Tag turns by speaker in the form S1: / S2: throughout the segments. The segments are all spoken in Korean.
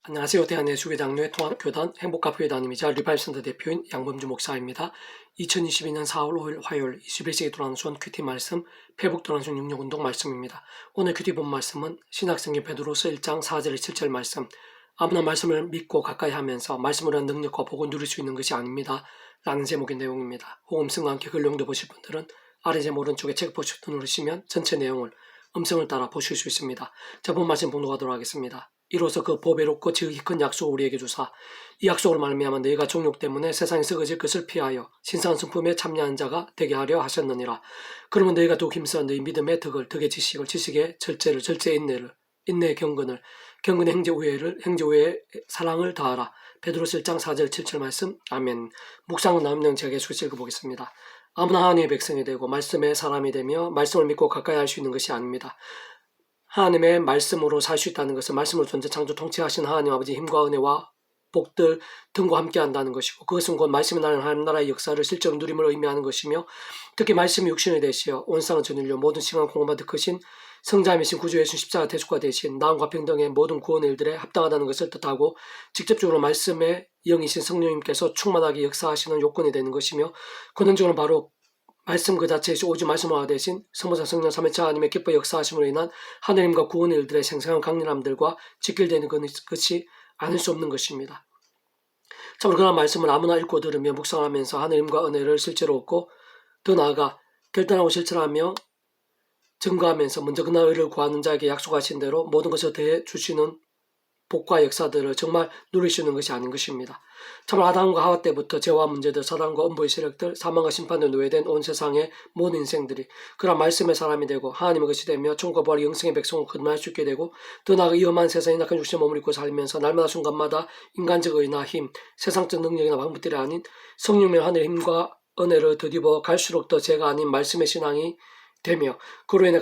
S1: 안녕하세요. 대한예수교장로의 통합교단 행복가교회단임이자 리바이센터 대표인 양범주 목사입니다. 2022년 4월 5일 화요일 21세기 도란순 큐티 말씀 회복 도란순 육력운동 말씀입니다. 오늘 큐티 본 말씀은 신학성경 베드로서 1장 4절 7절 말씀. 아무나 말씀을 믿고 가까이 하면서 말씀으로 한 능력과 복을 누릴 수 있는 것이 아닙니다. 라는 제목의 내용입니다. 혹 음성과 함께 글용도 보실 분들은 아래 제목 오른쪽에 책 버튼 누르시면 전체 내용을 음성을 따라 보실 수 있습니다. 자, 본 말씀 봉독하도록 하겠습니다. 이로써 그 보배롭고 지극히 큰 약속을 우리에게 주사 이 약속을 말미암아 너희가 종욕 때문에 세상에 썩어질 것을 피하여 신성한 성품에 참여한 자가 되게 하려 하셨느니라. 그러면 너희가 더욱 힘써 너희 믿음의 덕을 덕의 지식을 지식의 절제를 절제의 인내를 인내의 경건을 경건의 행제 우애를 행제 우애의 사랑을 다하라. 베드로서 1장 4절 7절 말씀. 아멘. 묵상은 나온 내용 제가 계속 읽어보겠습니다. 아무나 하나님의 백성이 되고 말씀의 사람이 되며 말씀을 믿고 가까이 할 수 있는 것이 아닙니다. 하나님의 말씀으로 살 수 있다는 것은 말씀으로 존재 창조 통치하신 하나님 아버지 힘과 은혜와 복들 등과 함께 한다는 것이고, 그것은 곧 말씀이 나는 하나님 나라의 역사를 실제로 누림을 의미하는 것이며, 특히 말씀이 육신이 되시어 온 세상을 전인료 모든 시간 공헌받듯 크신 성자이신 구주 예수 십자가 대속과 대신 나음과 평등의 모든 구원의 일들에 합당하다는 것을 뜻하고, 직접적으로 말씀의 영이신 성령님께서 충만하게 역사하시는 요건이 되는 것이며, 근원적으로 바로 말씀 그 자체이시 오직 말씀화 대신 성부사 성령 삼위일체 하나님의 기뻐 역사하심으로 인한 하느님과 구원의 일들의 생생한 강렬함들과 직결되는 것이 아닐 수 없는 것입니다. 참으로 그런 말씀을 아무나 읽고 들으며 묵상하면서 하느님과 은혜를 실제로 얻고, 더 나아가 결단하고 실천하며 증거하면서 먼저 그날 의를 구하는 자에게 약속하신 대로 모든 것을 대해 주시는 복과 역사들을 정말 누리시는 것이 아닌 것입니다. 참으로 아담과 하와 때부터 죄와 문제들, 사단과 음부의 세력들, 사망과 심판에 노예된 온 세상의 모든 인생들이 그런 말씀의 사람이 되고 하나님의 것이 되며 천국과 부활의 영생의 백성을 거듭날 수 있게 되고, 더 나아가 위험한 세상에 낙한 육신에 머무르고 살면서 날마다 순간마다 인간적 의나 힘, 세상적 능력이나 방법들이 아닌 성령의 하늘의 힘과 은혜를 덧입어 갈수록 더 죄가 아닌 말씀의 신앙이 되며, 그로 인해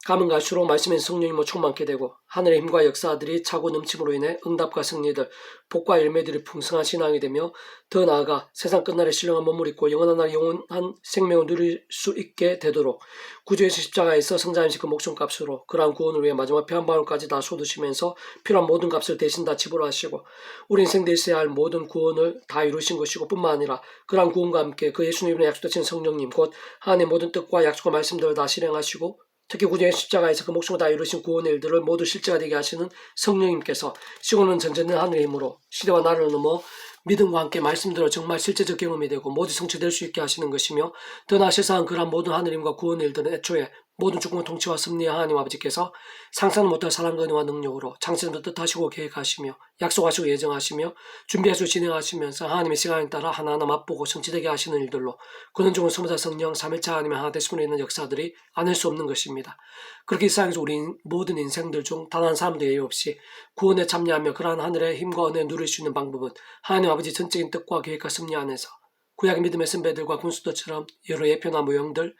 S1: 가면 갈수록 말씀의 성령님으로 충만케 되고, 하늘의 힘과 역사들이 차고 넘침으로 인해 응답과 승리들, 복과 열매들이 풍성한 신앙이 되며, 더 나아가 세상 끝날에 신령한 몸을 입고 영원한 날 영원한 생명을 누릴 수 있게 되도록 구주예수 십자가에서 성자이신 그 목숨값으로 그러한 구원을 위해 마지막 피 한 방울까지 다 쏟으시면서 필요한 모든 값을 대신 다 지불하시고 우리 인생에 있어야 할 모든 구원을 다 이루신 것이고, 뿐만 아니라 그러한 구원과 함께 그 예수님의 약속되신 성령님 곧 하나님의 모든 뜻과 약속과 말씀들을 다 실행하시고, 특히 구주의 십자가에서 그 목숨을 다 이루신 구원의 일들을 모두 실제가 되게 하시는 성령님께서 시고는 전전된 하늘의 힘으로 시대와 나라를 넘어 믿음과 함께 말씀대로 정말 실제적 경험이 되고 모두 성취될 수 있게 하시는 것이며, 더 나아 세상은 그러한 모든 하늘의 힘과 구원의 일들은 애초에 모든 주권의 통치와 섭리의 하나님 아버지께서 상상을 못할 사랑과 은혜와 능력으로 창세전부터 뜻하시고 계획하시며 약속하시고 예정하시며 준비해서 진행하시면서 하나님의 시간에 따라 하나하나 맛보고 성취되게 하시는 일들로 근원적으로 성부사 성령 삼위일체 하나님의 하나 되심으로 있는 역사들이 아닐 수 없는 것입니다. 그렇게 이 세상에서 우리 모든 인생들 중 단 한 사람도 예외 없이 구원에 참여하며 그러한 하늘의 힘과 은혜를 누릴 수 있는 방법은 하나님 아버지 전적인 뜻과 계획과 섭리 안에서 구약의 믿음의 선배들과 군수들처럼 여러 예표나 모형들,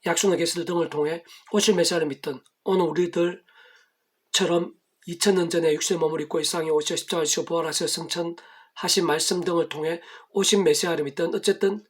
S1: 약속의 계시들 등을 통해 오실 메시아를 믿던 오늘 우리들처럼 2000년 전에 육신의 몸을 입고 이 세상에 오셔 십자가를 지시고 부활하셔 승천하신 말씀 등을 통해 오신 메시아를 믿던, 어쨌든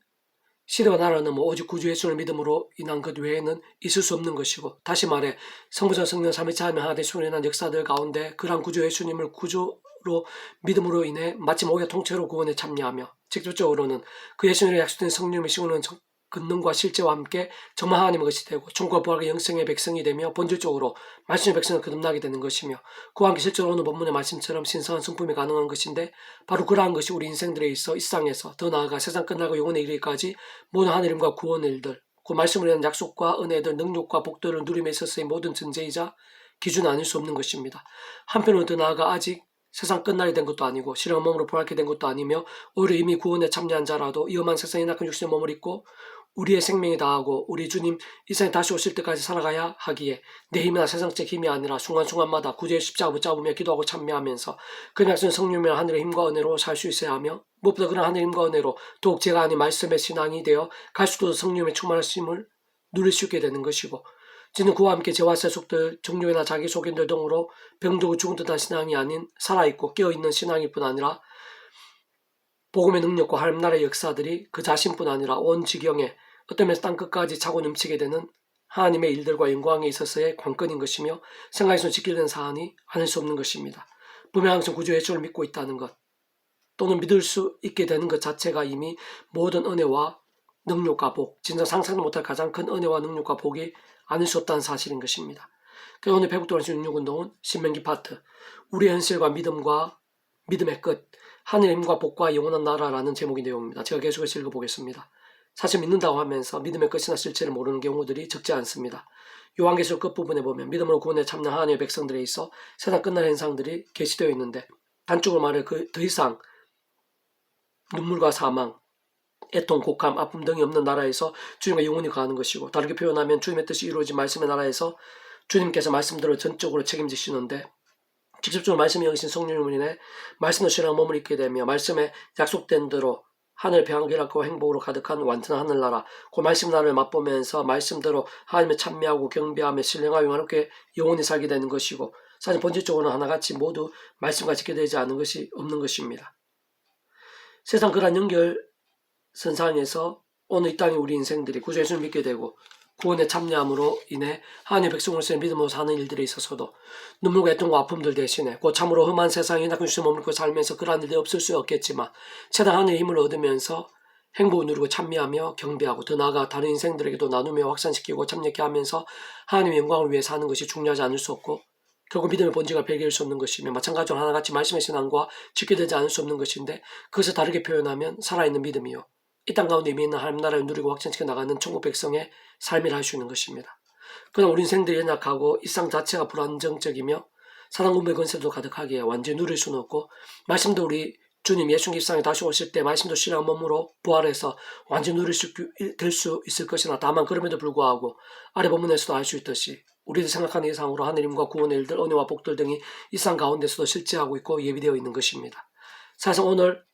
S1: 시대와 나라는 넘어 오직 구주 예수를 믿음으로 인한 것 외에는 있을 수 없는 것이고, 다시 말해 성부자 성령 삼위일체 하나님 하나 되심으로 인한 역사들 가운데 그러한 구주 예수님을 구주로 믿음으로 인해 마침 오히려 통째로 구원에 참여하며, 직접적으로는 그 예수님의 약속된 성령의 시고는 근능과 실제와 함께 정말 하나님의 것이 되고 천국과 부활의 영생의 백성이 되며 본질적으로 말씀의 백성을 거듭나게 되는 것이며, 그와 함께 실제로 오늘 본문의 말씀처럼 신성한 성품이 가능한 것인데, 바로 그러한 것이 우리 인생들에 있어 이 세상에서 더 나아가 세상 끝나고 영원에 이르기까지 모든 하늘임과 구원의 일들, 그 말씀을 위한 약속과 은혜들, 능력과 복들을 누림에 있어서의 모든 전제이자 기준 아닐 수 없는 것입니다. 한편으로 더 나아가 아직 세상 끝날이 된 것도 아니고 신령한 몸으로 부활케 된 것도 아니며, 오히려 이미 구원에 참여한 자라도 위험한 세상에 낙한 육신의 몸을 입고 우리의 생명이 다하고 우리 주님 이 세상에 다시 오실 때까지 살아가야 하기에 내 힘이나 세상적 힘이 아니라 순간순간마다 구주의 십자가 붙잡으며 기도하고 참여하면서 그 약속의 성령이나 하늘의 힘과 은혜로 살 수 있어야 하며, 무엇보다 그런 하늘의 힘과 은혜로 더욱 제가 아닌 말씀의 신앙이 되어 갈수록 성령의 충만하심을 누릴 수 있게 되는 것이고, 저는 그와 함께 죄와 세속들, 종교나 자기 속인들 등으로 병들고 죽은 듯한 신앙이 아닌 살아있고 깨어있는 신앙일 뿐 아니라 복음의 능력과 하나님 나라의 역사들이 그 자신뿐 아니라 온 지경에 어떤 면에서 땅끝까지 차고 넘치게 되는 하나님의 일들과 영광에 있어서의 관건인 것이며, 생각에서 지키려는 사안이 아닐 수 없는 것입니다. 분명 항상 구주 예수를 믿고 있다는 것 또는 믿을 수 있게 되는 것 자체가 이미 모든 은혜와 능력과 복, 진짜 상상도 못할 가장 큰 은혜와 능력과 복이 아닐 수 없다는 사실인 것입니다. 그래서 오늘 배북도란수 66운동은 신명기 파트, 우리의 현실과 믿음과 믿음의 끝, 하늘의 힘과 복과 영원한 나라라는 제목의 내용입니다. 제가 계속해서 읽어보겠습니다. 사실 믿는다고 하면서 믿음의 끝이나 실체를 모르는 경우들이 적지 않습니다. 요한계시록 끝부분에 보면 믿음으로 구원에 참여한 하나님의 백성들에 있어 세상 끝날 현상들이 게시되어 있는데 단적으로 말해 더 이상 눈물과 사망, 애통, 곡함, 아픔 등이 없는 나라에서 주님과 영원히 거하는 것이고 다르게 표현하면 주님의 뜻이 이루어진 말씀의 나라에서 주님께서 말씀대로 전적으로 책임지시는데 직접적으로 말씀이 여기신 성령님으로 인해 말씀의 신앙 몸을 입게 되며 말씀에 약속된 대로 하늘 평안과 행복으로 가득한 완전한 하늘나라 그 말씀 나라를 맛보면서 말씀대로 하나님을 찬미하고 경배하며 신령하여 영원하게 영원히 살게 되는 것이고 사실 본질적으로는 하나같이 모두 말씀과 지켜되지 않은 것이 없는 것입니다. 세상 그러한 연결선상에서 오늘 이 땅의 우리 인생들이 구주 예수를 믿게 되고 구원에 참여함으로 인해 하나님의 백성으로서의 믿음으로 사는 일들에 있어서도 눈물과 애통과 아픔들 대신에 곧 참으로 험한 세상에 낙한 주님 머물고 살면서 그러한 일들이 없을 수 없겠지만 세상 하늘의 힘을 얻으면서 행복을 누리고 찬미하며 경배하고 더 나아가 다른 인생들에게도 나누며 확산시키고 참여케 하면서 하나님의 영광을 위해 사는 것이 중요하지 않을 수 없고 결국 믿음의 본질을 발견할 수 없는 것이며 마찬가지로 하나같이 말씀의 신앙과 지켜되지 않을 수 없는 것인데 그것을 다르게 표현하면 살아있는 믿음이요 이 땅 가운데 이미 있는 하나님 나라를 누리고 확장시켜 나가는 천국 백성의 삶이라 할 수 있는 것입니다. 그러나 우리 인생들이 연약하고 일상 자체가 불안정적이며 사단 운명의 권세도 가득하기에 완전히 누릴 수는 없고 말씀도 우리 주님 예수님 입상에 다시 오실 때 말씀도 신앙 몸으로 부활해서 완전히 누릴 될 수 있을 것이나 다만 그럼에도 불구하고 아래 본문에서도 알 수 있듯이 우리들 생각하는 이상으로 하느님과 구원의 일들, 은혜와 복들 등이 일상 가운데서도 실제하고 있고 예비되어 있는 것입니다. 사실 오늘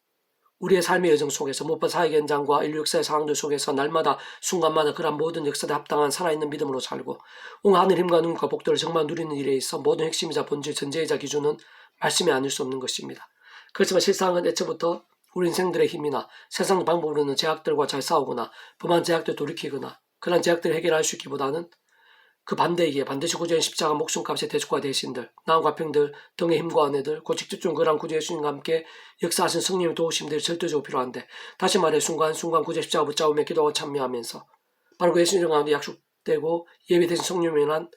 S1: 우리의 삶의 여정 속에서 무엇보다 사회 현장과 인류 역사의 상황들 속에서 날마다 순간마다 그런 모든 역사에 합당한 살아있는 믿음으로 살고 오늘 하늘 힘과 능력과 복들을 정말 누리는 일에 있어 모든 핵심이자 본질, 전제이자 기준은 말씀이 아닐 수 없는 것입니다. 그렇지만 실상은 애초부터 우리 인생들의 힘이나 세상 방법으로는 제약들과 잘 싸우거나 범한 제약들 돌이키거나 그런 제약들을 해결할 수 있기보다는 그 반대이기에 반드시 구주의 십자가 목숨값의 대속과 대신들, 나음과 평들 등의 힘과 은혜들, 곧 직접적으로 그런 구주 예수님과 함께 역사하신 성령의 도우심들이 절대적으로 필요한데 다시 말해 순간순간 구주의 십자가 붙잡으며 기도하고 참여하면서 바로 그 예수님 가운데 약속되고 예비되신 성령을 인한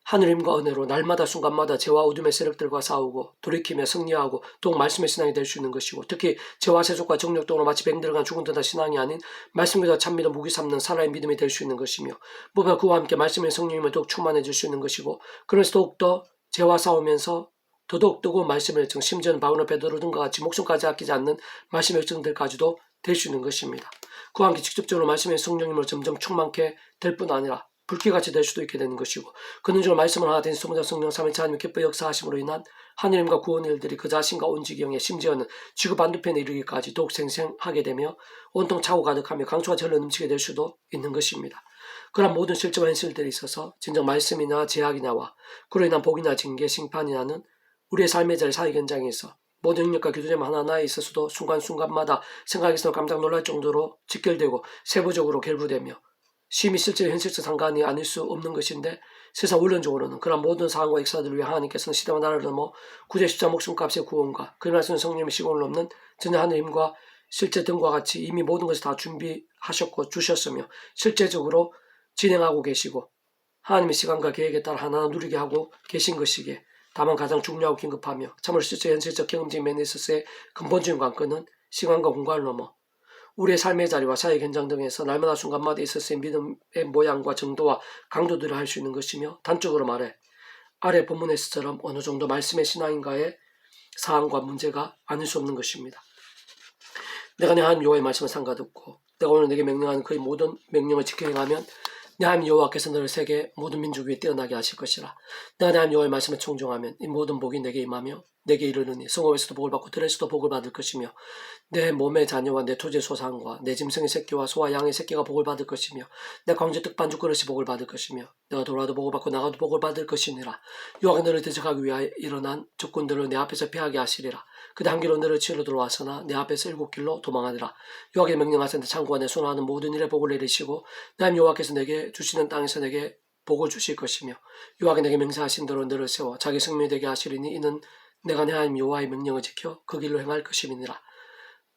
S1: 하늘 힘과 은혜로 날마다 순간마다 죄와 어둠의 세력들과 싸우고 돌이키며 승리하고 더욱 말씀의 신앙이 될 수 있는 것이고 특히 죄와 세속과 정욕 등으로 마치 뱅 들어간 죽은 듯한 신앙이 아닌 말씀보다 참믿음 무기 삼는 살아있는 믿음이 될 수 있는 것이며 무엇보다 그와 함께 말씀의 성령님을 더욱 충만해질 수 있는 것이고 그래서 더욱더 죄와 싸우면서 더더욱 뜨거운 말씀의 열정 심지어는 바울과 베드로 등과 같이 목숨까지 아끼지 않는 말씀의 열정들까지도 될 수 있는 것입니다. 그와 함께 직접적으로 말씀의 성령님을 점점 충만케 될 뿐 아니라 불길같이 될 수도 있게 되는 것이고 그는 줄 말씀을 하나 된 성자 성령 삼위일체 하나님의 기뻐 역사하심으로 인한 하느님과 구원의 일들이 그 자신과 온 지경에 심지어는 지구 반대편에 이르기까지 더욱 생생하게 되며 온통 차고 가득하며 강수가 절로 넘치게 될 수도 있는 것입니다. 그런 모든 실제와 현실들에 있어서 진정 말씀이나 제약이나와 그로 인한 복이나 징계, 심판이나는 우리의 삶의 자리 사회 현장에서 모든 능력과 기도점 하나하나에 있어서도 순간순간마다 생각에서 깜짝 놀랄 정도로 직결되고 세부적으로 결부되며 심히 실제 현실적 상관이 아닐 수 없는 것인데 세상 원론적으로는 그런 모든 상황과 역사들을 위해 하나님께서는 시대와 나라를 넘어 구제 십자 목숨값의 구원과 그 말씀 성령의 시공을 넘는 전혀 하늘의 힘과 실제 등과 같이 이미 모든 것을 다 준비하셨고 주셨으며 실제적으로 진행하고 계시고 하나님의 시간과 계획에 따라 하나하나 누리게 하고 계신 것이기에 다만 가장 중요하고 긴급하며 참으로 실제 현실적 경험적인 면에 있어서의 근본적인 관건은 시간과 공간을 넘어 우리의 삶의 자리와 사회 현장 등에서 날마다 순간마다 있었을 믿음의 모양과 정도와 강도들을 할 수 있는 것이며 단적으로 말해 아래 본문에서처럼 어느 정도 말씀의 신앙인가의 사항과 문제가 아닐 수 없는 것입니다. 내가 내 하나님 여호와의 말씀을 상가듣고 내가 오늘 내게 명령하는 그의 모든 명령을 지켜 행하면 내 하나님 여호와께서 너를 세계 모든 민족 위에 뛰어나게 하실 것이라. 내가 내 하나님 여호와의 말씀을 청종하면 이 모든 복이 내게 임하며 내게 이르르니 성읍에서도 복을 받고 들에서도 복을 받을 것이며 내 몸의 자녀와 내 토지의 소산과 내 짐승의 새끼와 소와 양의 새끼가 복을 받을 것이며 내 광주 떡반죽 그릇이 복을 받을 것이며 내가 돌아도 복을 받고 나가도 복을 받을 것이니라. 여호와가 너를 대적하기 위하여 일어난 적군들을 내 앞에서 피하게 하시리라. 그대 한 길로 너를 치러 들어와서나 내 앞에서 7길로 도망하리라. 여호와께 명령하셨는데 창고와 내 손하는 모든 일에 복을 내리시고 내 하나님 여호와께서 내게 주시는 땅에서 내게 복을 주실 것이며 여호와께 내게 맹세하신 대로 너를 세워 자기 승리 되게 하시리니 이는 내가 내 하나님 여호와의 명령을 지켜 그 길로 행할 것임이니라.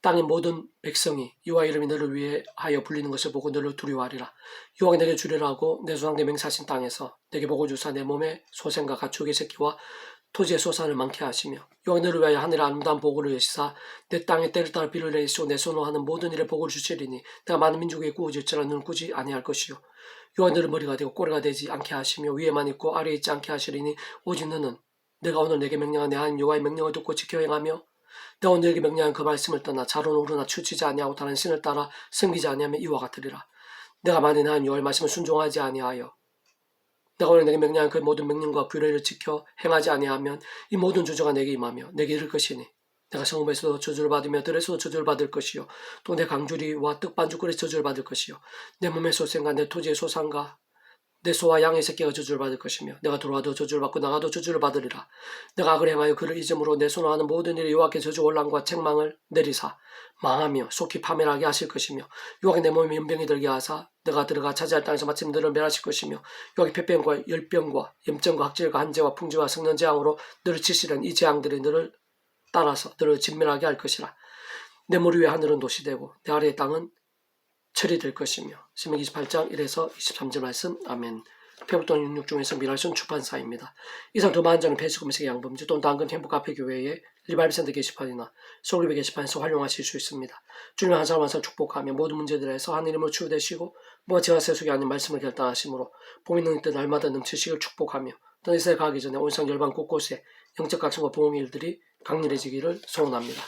S1: 땅의 모든 백성이 여호와 이름이 너를 위하여 불리는 것을 보고 너를 두려워하리라. 여호와가 내게 주리라 하고 내 조상들 맹세하신 땅에서 내게 복을 주사 내 몸에 소생과 가축의 새끼와 토지의 소산을 많게 하시며 여호와 너를 위하여 하늘의 아름다운 복을 여시사 내 땅에 때를 따라 비를 내리시고 내 손으로 하는 모든 일에 복을 주시리니 내가 많은 민족에 구워질지라 너는 꾸지 아니할 것이요 여호와 너를 머리가 되고 꼬리가 되지 않게 하시며 위에만 있고 아래에 있지 않게 하시리니 오직 너는 내가 오늘 내게 명령한 내 하나님 여호와의 명령을 듣고 지켜 행하며 내가 오늘 내게 명령한 그 말씀을 떠나 자로는 오르나 추치지 아니하고 다른 신을 따라 섬기지 아니하면 이와 같으리라. 내가 만일 하나님 여호와의 말씀을 순종하지 아니하여 내가 오늘 내게 명령한 그 모든 명령과 규례를 지켜 행하지 아니하면 이 모든 저주가 내게 임하며 내게 이를 것이니 내가 성읍에서도 저주를 받으며 들에서도 저주를 받을 것이요 또 내 강주리와 떡반죽거리 저주를 받을 것이요 내 몸의 소생과 내 토지의 소산과 내 소와 양의 새끼가 저주를 받을 것이며 내가 들어와도 저주를 받고 나가도 저주를 받으리라. 내가 악을 행하여 그를 잊음으로 내 손으로 하는 모든 일에 여호와께 저주 원랑과 책망을 내리사 망하며 속히 파멸하게 하실 것이며 여호와께 내 몸에 연병이 들게 하사 내가 들어가 차지할 땅에서 마침 너를 멸하실 것이며 여호와께 폐병과 열병과 염증과 학질과 한재와 풍지와 성년 재앙으로 너를 치시는 이 재앙들이 너를 따라서 너를 진멸하게 할 것이라. 내 머리 위에 하늘은 도시 되고 내 아래의 땅은 철이 될 것이며. 신명기 28장 1에서 23절 말씀. 아멘. 페북돈 66 중에서 미랄손 출판사입니다. 이상 더 많은 점은 페이스북 검색의 양범주 또는 당근 행복카페교회의 리바이브센터 게시판이나 소울리베 게시판에서 활용하실 수 있습니다. 주님 한 사람 한 사람 축복하며 모든 문제들에서 하느님을 치유되시고 뭐가 제와 세속이 아닌 말씀을 결단하심으로 봄이 능력 날마다 넘치시길 축복하며 또는 이 세대 가기 전에 온상 열방 곳곳에 영적 각성과 부흥의 일들이 강렬해지기를 소원합니다.